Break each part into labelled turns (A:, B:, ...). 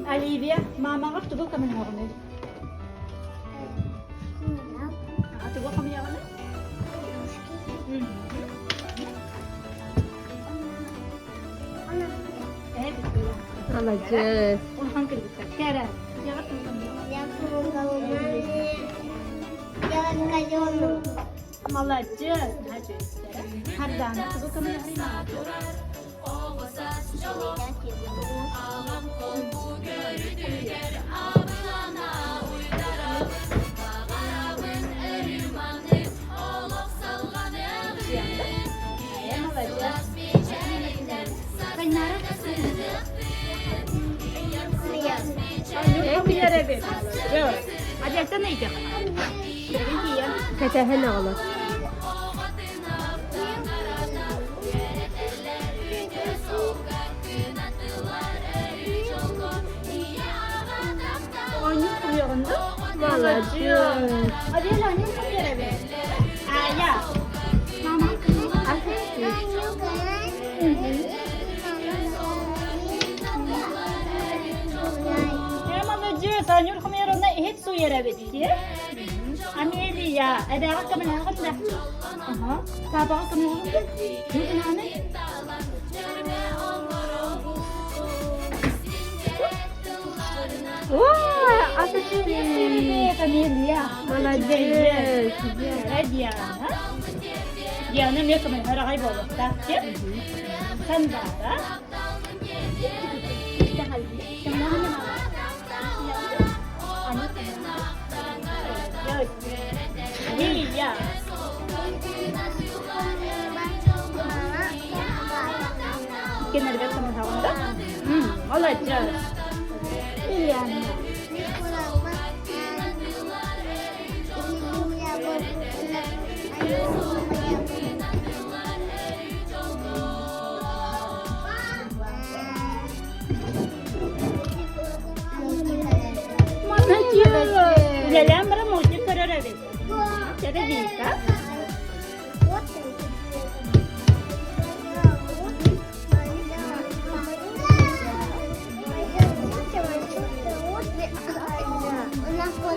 A: Olivia, mama ka, tugol kami na ako nila. Tugol kami ako na?
B: Молодец.
A: Улхан кыргызка. Кара. Ягат ками. Молодец. Хардан. Тugol kami na Sen ne yiyeceksin? Böyle yiyen.
B: Ketehin oğlu.
A: Oyun kuruyorunda.
B: Malacığım.
A: Hadi lan ne çok yere ver. Ya. Mama. Ya malacığım sen yürü kuruyorunda hiç su yere ver. Amelia, ada apa kemana anda? Aha, apa kemana anda? Ini mana?
B: Wah, atasnya
A: Ini Amelia.
B: Malacığım.
A: Dia, dia ni kemana? Hari hari bawa tak? Kan dah. Kita hari. Kemana? Iya. Mungkin ada teman kawan tak? Olacak. Iya. Mana dia? Dalam berapa mungkin kerana ada. Jadi bisa.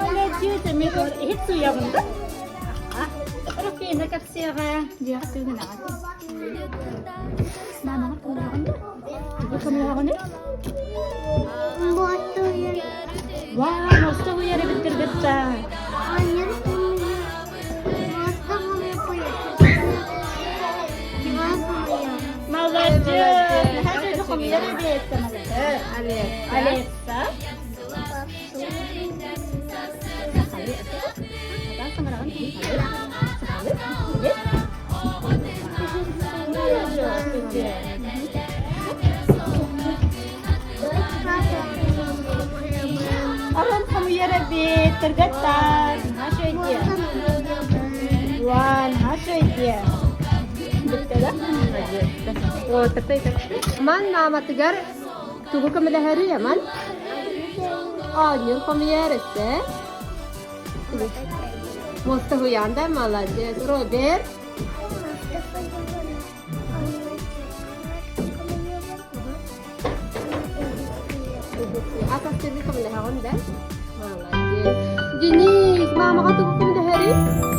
A: Malacığım seni hiç suya bunda. Terus kena kapsir dia tu nak. Mama kena bunda. Ibu kena bunda. Wah, mesti hujan betul betul. Malacığım. Hadi çok yere bir Alexa. Alam kamu yere bir tergetar. Nasıl dia? Wan, nasıl dia? Betul tak?
B: Oh, tapi man nama tegar tubuh kemelahari ya man. Oh, nyur komiyerse. Mustafa yanda malacığım. Robert. Atas sini kemelahari dah. Malacığım. Jenis mama kata tubuh kemelahari.